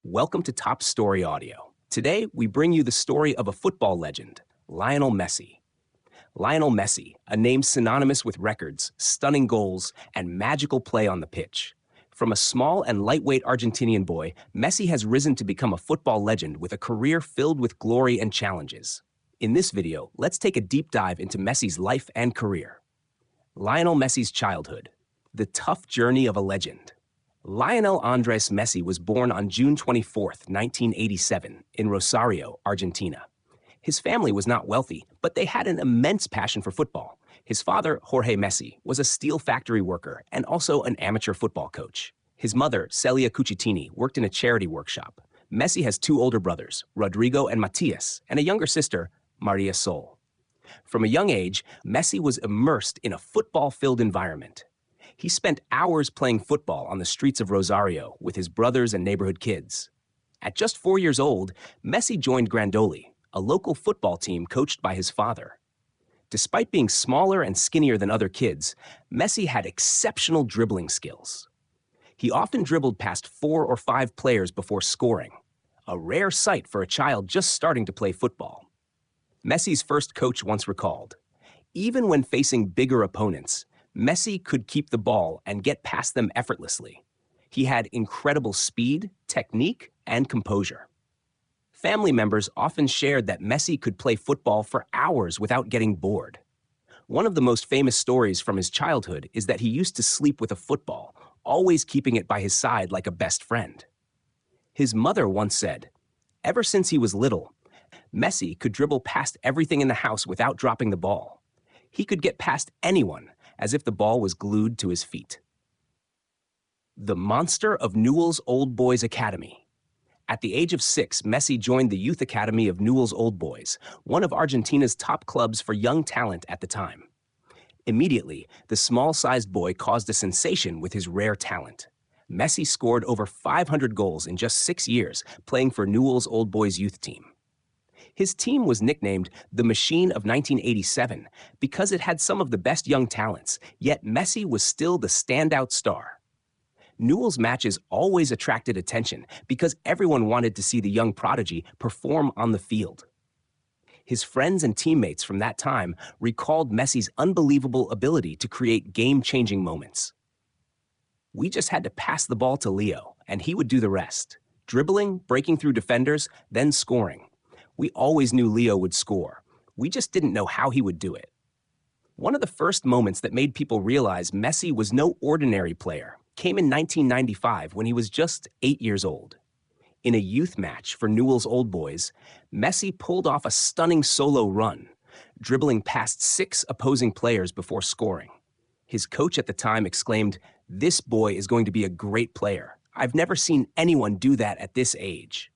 Welcome to Top Story Audio. Today, we bring you the story of a football legend, Lionel Messi. Lionel Messi, a name synonymous with records, stunning goals, and magical play on the pitch. From a small and lightweight Argentinian boy, Messi has risen to become a football legend with a career filled with glory and challenges. In this video, let's take a deep dive into Messi's life and career. Lionel Messi's childhood. The tough journey of a legend. Lionel Andres Messi was born on June 24, 1987, in Rosario, Argentina. His family was not wealthy, but they had an immense passion for football. His father, Jorge Messi, was a steel factory worker and also an amateur football coach. His mother, Celia Cucitini, worked in a charity workshop. Messi has two older brothers, Rodrigo and Matias, and a younger sister, Maria Sol. From a young age, Messi was immersed in a football-filled environment. He spent hours playing football on the streets of Rosario with his brothers and neighborhood kids. At just 4 years old, Messi joined Grandoli, a local football team coached by his father. Despite being smaller and skinnier than other kids, Messi had exceptional dribbling skills. He often dribbled past 4 or 5 players before scoring, a rare sight for a child just starting to play football. Messi's first coach once recalled, "Even when facing bigger opponents, Messi could keep the ball and get past them effortlessly. He had incredible speed, technique, and composure." Family members often shared that Messi could play football for hours without getting bored. One of the most famous stories from his childhood is that he used to sleep with a football, always keeping it by his side like a best friend. His mother once said, "Ever since he was little, Messi could dribble past everything in the house without dropping the ball. He could get past anyone, as if the ball was glued to his feet." The monster of Newell's Old Boys Academy. At the age of 6, Messi joined the youth academy of Newell's Old Boys, one of Argentina's top clubs for young talent at the time. Immediately, the small-sized boy caused a sensation with his rare talent. Messi scored over 500 goals in just 6 years, playing for Newell's Old Boys youth team. His team was nicknamed the Machine of 1987 because it had some of the best young talents, yet Messi was still the standout star. Newell's matches always attracted attention because everyone wanted to see the young prodigy perform on the field. His friends and teammates from that time recalled Messi's unbelievable ability to create game-changing moments. "We just had to pass the ball to Leo, and he would do the rest. Dribbling, breaking through defenders, then scoring. We always knew Leo would score. We just didn't know how he would do it." One of the first moments that made people realize Messi was no ordinary player came in 1995 when he was just 8 years old. In a youth match for Newell's Old Boys, Messi pulled off a stunning solo run, dribbling past 6 opposing players before scoring. His coach at the time exclaimed, "This boy is going to be a great player. I've never seen anyone do that at this age."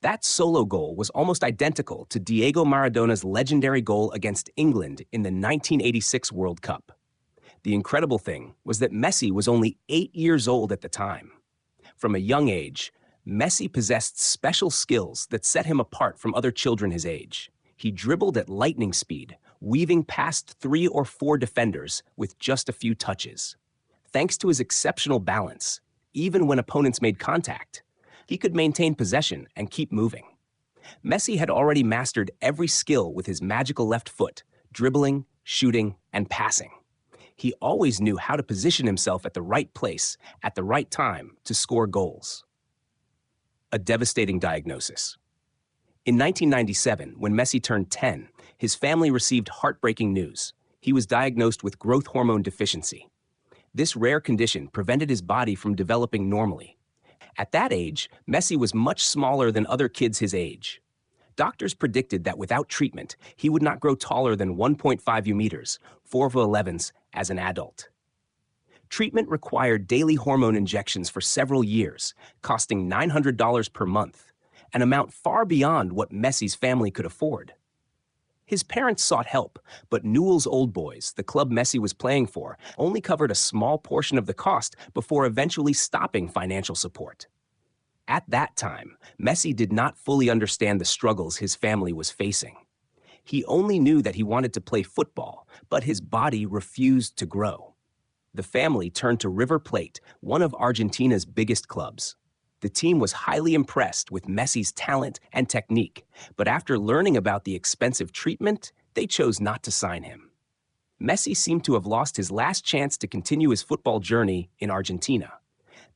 That solo goal was almost identical to Diego Maradona's legendary goal against England in the 1986 World Cup. The incredible thing was that Messi was only 8 years old at the time. From a young age, Messi possessed special skills that set him apart from other children his age. He dribbled at lightning speed, weaving past 3 or 4 defenders with just a few touches. Thanks to his exceptional balance, even when opponents made contact, he could maintain possession and keep moving. Messi had already mastered every skill with his magical left foot, dribbling, shooting, and passing. He always knew how to position himself at the right place, at the right time, to score goals. A devastating diagnosis. In 1997, when Messi turned 10, his family received heartbreaking news. He was diagnosed with growth hormone deficiency. This rare condition prevented his body from developing normally. At that age, Messi was much smaller than other kids his age. Doctors predicted that without treatment, he would not grow taller than 1.5 meters, 4'11", as an adult. Treatment required daily hormone injections for several years, costing $900 per month, an amount far beyond what Messi's family could afford. His parents sought help, but Newell's Old Boys, the club Messi was playing for, only covered a small portion of the cost before eventually stopping financial support. At that time, Messi did not fully understand the struggles his family was facing. He only knew that he wanted to play football, but his body refused to grow. The family turned to River Plate, one of Argentina's biggest clubs. The team was highly impressed with Messi's talent and technique, but after learning about the expensive treatment, they chose not to sign him. Messi seemed to have lost his last chance to continue his football journey in Argentina.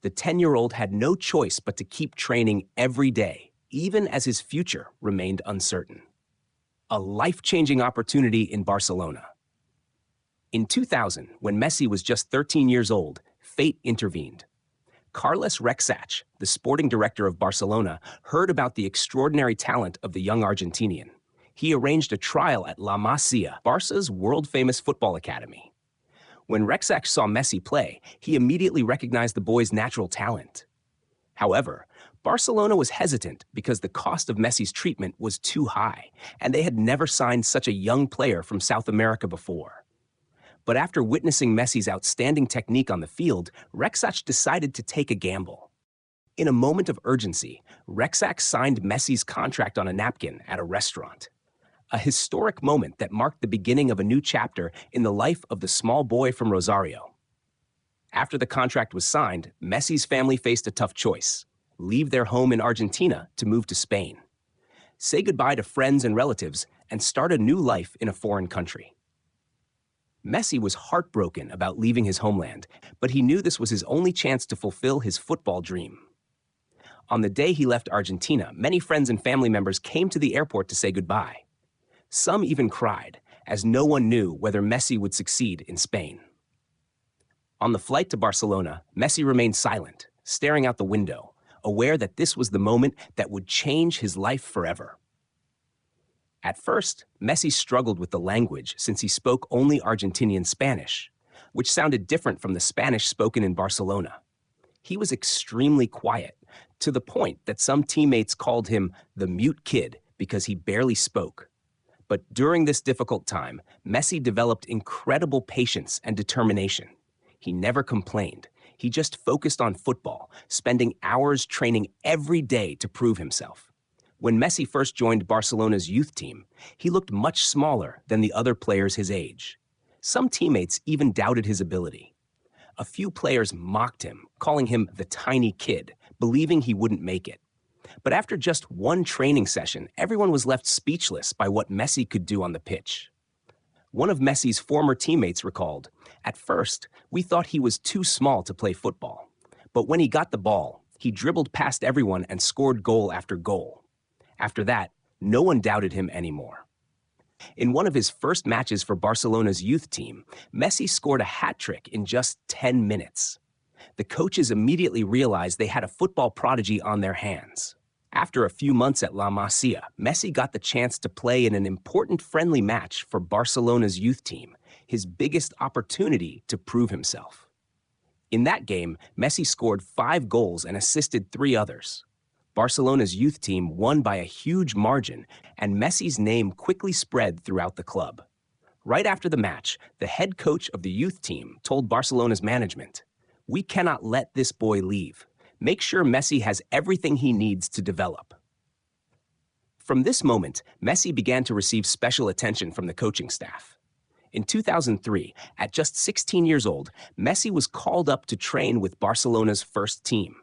The 10-year-old had no choice but to keep training every day, even as his future remained uncertain. A life-changing opportunity in Barcelona. In 2000, when Messi was just 13 years old, fate intervened. Carles Rexach, the sporting director of Barcelona, heard about the extraordinary talent of the young Argentinian. He arranged a trial at La Masia, Barca's world-famous football academy. When Rexach saw Messi play, he immediately recognized the boy's natural talent. However, Barcelona was hesitant because the cost of Messi's treatment was too high, and they had never signed such a young player from South America before. But after witnessing Messi's outstanding technique on the field, Rexach decided to take a gamble. In a moment of urgency, Rexach signed Messi's contract on a napkin at a restaurant. A historic moment that marked the beginning of a new chapter in the life of the small boy from Rosario. After the contract was signed, Messi's family faced a tough choice: leave their home in Argentina to move to Spain, say goodbye to friends and relatives, and start a new life in a foreign country. Messi was heartbroken about leaving his homeland, but he knew this was his only chance to fulfill his football dream. On the day he left Argentina, many friends and family members came to the airport to say goodbye. Some even cried, as no one knew whether Messi would succeed in Spain. On the flight to Barcelona, Messi remained silent, staring out the window, aware that this was the moment that would change his life forever. At first, Messi struggled with the language since he spoke only Argentinian Spanish, which sounded different from the Spanish spoken in Barcelona. He was extremely quiet, to the point that some teammates called him the mute kid because he barely spoke. But during this difficult time, Messi developed incredible patience and determination. He never complained. He just focused on football, spending hours training every day to prove himself. When Messi first joined Barcelona's youth team, he looked much smaller than the other players his age. Some teammates even doubted his ability. A few players mocked him, calling him the tiny kid, believing he wouldn't make it. But after just one training session, everyone was left speechless by what Messi could do on the pitch. One of Messi's former teammates recalled, "At first, we thought he was too small to play football. But when he got the ball, he dribbled past everyone and scored goal after goal. After that, no one doubted him anymore." In one of his first matches for Barcelona's youth team, Messi scored a hat-trick in just 10 minutes. The coaches immediately realized they had a football prodigy on their hands. After a few months at La Masia, Messi got the chance to play in an important friendly match for Barcelona's youth team, his biggest opportunity to prove himself. In that game, Messi scored 5 goals and assisted 3 others. Barcelona's youth team won by a huge margin, and Messi's name quickly spread throughout the club. Right after the match, the head coach of the youth team told Barcelona's management, "We cannot let this boy leave. Make sure Messi has everything he needs to develop." From this moment, Messi began to receive special attention from the coaching staff. In 2003, at just 16 years old, Messi was called up to train with Barcelona's first team.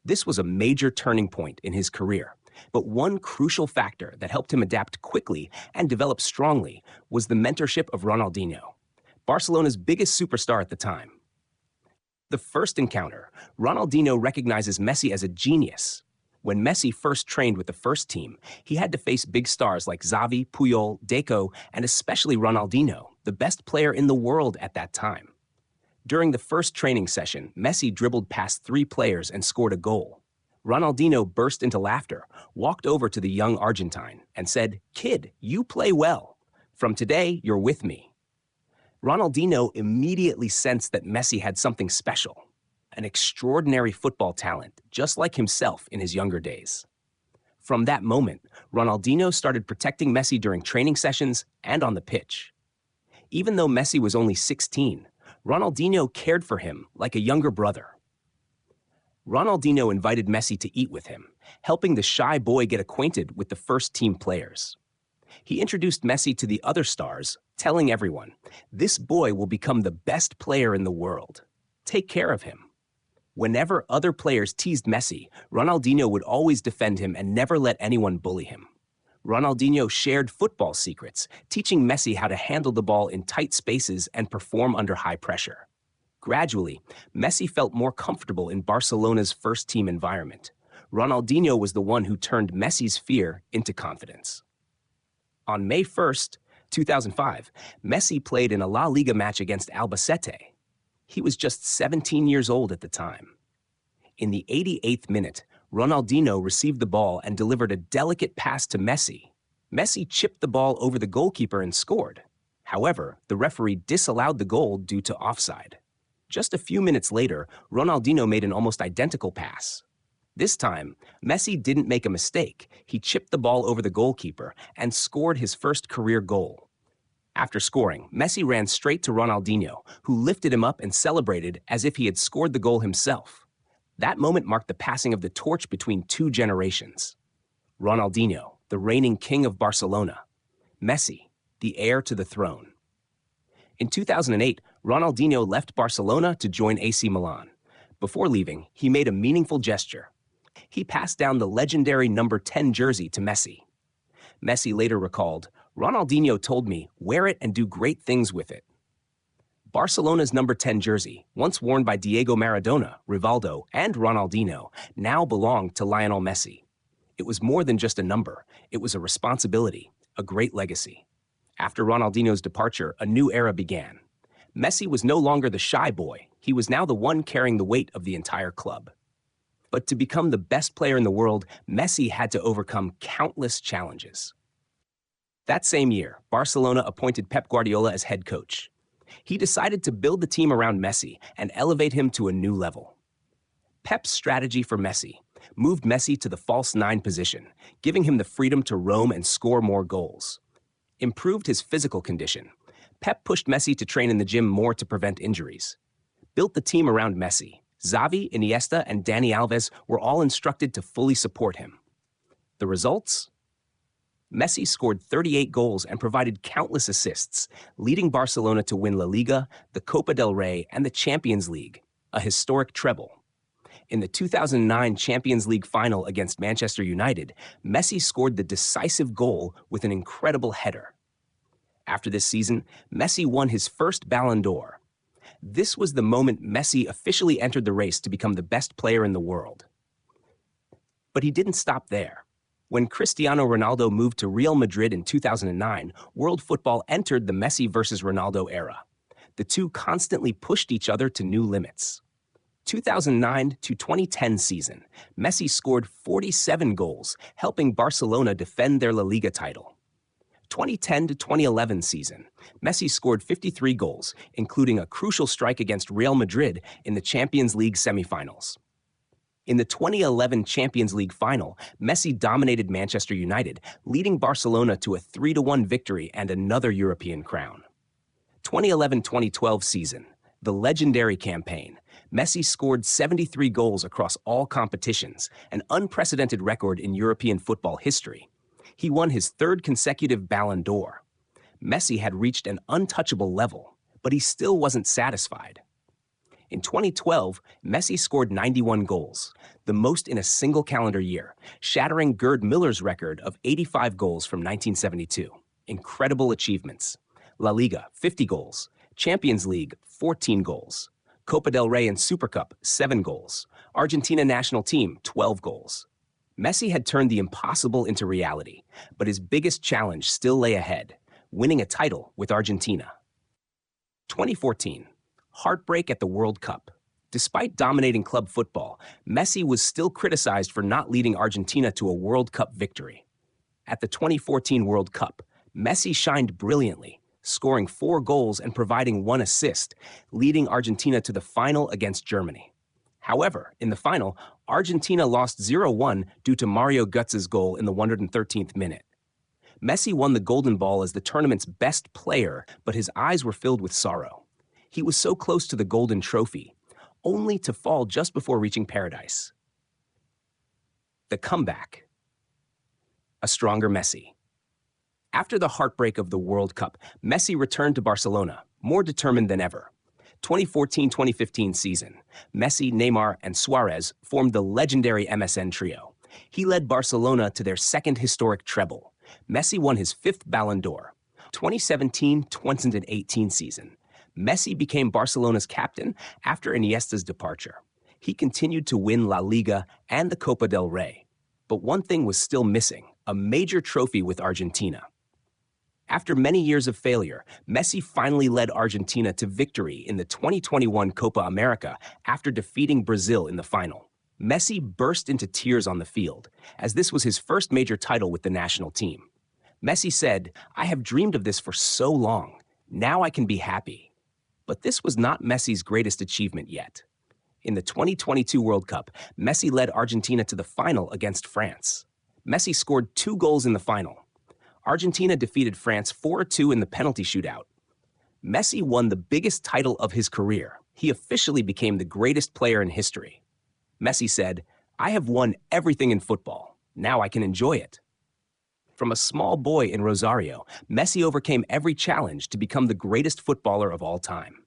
This was a major turning point in his career, but one crucial factor that helped him adapt quickly and develop strongly was the mentorship of Ronaldinho, Barcelona's biggest superstar at the time. The first encounter, Ronaldinho recognizes Messi as a genius. When Messi first trained with the first team, he had to face big stars like Xavi, Puyol, Deco, and especially Ronaldinho, the best player in the world at that time. During the first training session, Messi dribbled past 3 players and scored a goal. Ronaldinho burst into laughter, walked over to the young Argentine, and said, "Kid, you play well. From today, you're with me." Ronaldinho immediately sensed that Messi had something special, an extraordinary football talent, just like himself in his younger days. From that moment, Ronaldinho started protecting Messi during training sessions and on the pitch. Even though Messi was only 16, Ronaldinho cared for him like a younger brother. Ronaldinho invited Messi to eat with him, helping the shy boy get acquainted with the first team players. He introduced Messi to the other stars, telling everyone, "This boy will become the best player in the world. Take care of him." Whenever other players teased Messi, Ronaldinho would always defend him and never let anyone bully him. Ronaldinho shared football secrets, teaching Messi how to handle the ball in tight spaces and perform under high pressure. Gradually, Messi felt more comfortable in Barcelona's first-team environment. Ronaldinho was the one who turned Messi's fear into confidence. On May 1st, 2005, Messi played in a La Liga match against Albacete. He was just 17 years old at the time. In the 88th minute, Ronaldinho received the ball and delivered a delicate pass to Messi. Messi chipped the ball over the goalkeeper and scored. However, the referee disallowed the goal due to offside. Just a few minutes later, Ronaldinho made an almost identical pass. This time, Messi didn't make a mistake. He chipped the ball over the goalkeeper and scored his first career goal. After scoring, Messi ran straight to Ronaldinho, who lifted him up and celebrated as if he had scored the goal himself. That moment marked the passing of the torch between two generations. Ronaldinho, the reigning king of Barcelona. Messi, the heir to the throne. In 2008, Ronaldinho left Barcelona to join AC Milan. Before leaving, he made a meaningful gesture. He passed down the legendary number 10 jersey to Messi. Messi later recalled, "Ronaldinho told me, wear it and do great things with it." Barcelona's number 10 jersey, once worn by Diego Maradona, Rivaldo, and Ronaldinho, now belonged to Lionel Messi. It was more than just a number. It was a responsibility, a great legacy. After Ronaldinho's departure, a new era began. Messi was no longer the shy boy. He was now the one carrying the weight of the entire club. But to become the best player in the world, Messi had to overcome countless challenges. That same year, Barcelona appointed Pep Guardiola as head coach. He decided to build the team around Messi and elevate him to a new level. Pep's strategy for Messi moved Messi to the false nine position, giving him the freedom to roam and score more goals. Improved his physical condition. Pep pushed Messi to train in the gym more to prevent injuries. Built the team around Messi. Xavi, Iniesta, and Dani Alves were all instructed to fully support him. The results? Messi scored 38 goals and provided countless assists, leading Barcelona to win La Liga, the Copa del Rey, and the Champions League, a historic treble. In the 2009 Champions League final against Manchester United, Messi scored the decisive goal with an incredible header. After this season, Messi won his first Ballon d'Or. This was the moment Messi officially entered the race to become the best player in the world. But he didn't stop there. When Cristiano Ronaldo moved to Real Madrid in 2009, world football entered the Messi versus Ronaldo era. The two constantly pushed each other to new limits. 2009 to 2010 season, Messi scored 47 goals, helping Barcelona defend their La Liga title. 2010 to 2011 season, Messi scored 53 goals, including a crucial strike against Real Madrid in the Champions League semifinals. In the 2011 Champions League final, Messi dominated Manchester United, leading Barcelona to a 3-1 victory and another European crown. 2011-2012 season, the legendary campaign, Messi scored 73 goals across all competitions, an unprecedented record in European football history. He won his third consecutive Ballon d'Or. Messi had reached an untouchable level, but he still wasn't satisfied. In 2012, Messi scored 91 goals, the most in a single calendar year, shattering Gerd Müller's record of 85 goals from 1972. Incredible achievements. La Liga, 50 goals. Champions League, 14 goals. Copa del Rey and Super Cup, 7 goals. Argentina national team, 12 goals. Messi had turned the impossible into reality, but his biggest challenge still lay ahead, winning a title with Argentina. 2014. Heartbreak at the World Cup. Despite dominating club football, Messi was still criticized for not leading Argentina to a World Cup victory. At the 2014 World Cup, Messi shined brilliantly, scoring 4 goals and providing 1 assist, leading Argentina to the final against Germany. However, in the final, Argentina lost 0-1 due to Mario Götze's goal in the 113th minute. Messi won the Golden Ball as the tournament's best player, but his eyes were filled with sorrow. He was so close to the Golden Trophy, only to fall just before reaching paradise. The comeback. A stronger Messi. After the heartbreak of the World Cup, Messi returned to Barcelona, more determined than ever. 2014-2015 season, Messi, Neymar, and Suarez formed the legendary MSN trio. He led Barcelona to their second historic treble. Messi won his fifth Ballon d'Or. 2017-2018 season, Messi became Barcelona's captain after Iniesta's departure. He continued to win La Liga and the Copa del Rey. But one thing was still missing, a major trophy with Argentina. After many years of failure, Messi finally led Argentina to victory in the 2021 Copa America after defeating Brazil in the final. Messi burst into tears on the field, as this was his first major title with the national team. Messi said, "I have dreamed of this for so long. Now I can be happy." But this was not Messi's greatest achievement yet. In the 2022 World Cup, Messi led Argentina to the final against France. Messi scored 2 goals in the final. Argentina defeated France 4-2 in the penalty shootout. Messi won the biggest title of his career. He officially became the greatest player in history. Messi said, "I have won everything in football. Now I can enjoy it." From a small boy in Rosario, Messi overcame every challenge to become the greatest footballer of all time.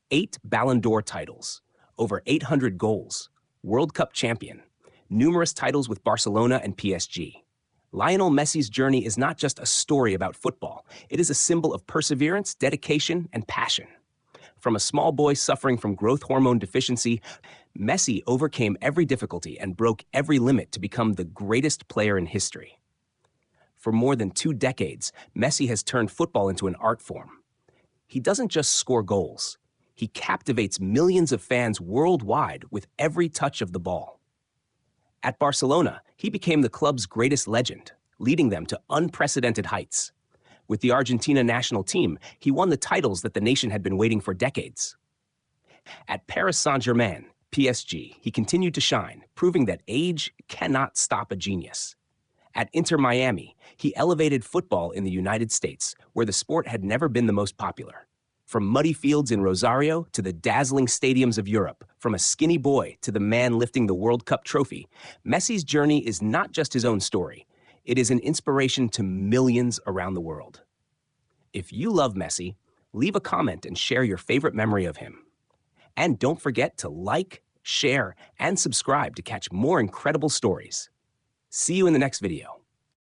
8 Ballon d'Or titles, over 800 goals, World Cup champion, numerous titles with Barcelona and PSG. Lionel Messi's journey is not just a story about football. It is a symbol of perseverance, dedication, and passion. From a small boy suffering from growth hormone deficiency, Messi overcame every difficulty and broke every limit to become the greatest player in history. For more than 2 decades, Messi has turned football into an art form. He doesn't just score goals. He captivates millions of fans worldwide with every touch of the ball. At Barcelona, he became the club's greatest legend, leading them to unprecedented heights. With the Argentina national team, he won the titles that the nation had been waiting for decades. At Paris Saint-Germain, PSG, he continued to shine, proving that age cannot stop a genius. At Inter Miami, he elevated football in the United States, where the sport had never been the most popular. From muddy fields in Rosario to the dazzling stadiums of Europe, from a skinny boy to the man lifting the World Cup trophy, Messi's journey is not just his own story. It is an inspiration to millions around the world. If you love Messi, leave a comment and share your favorite memory of him. And don't forget to like, share, and subscribe to catch more incredible stories. See you in the next video.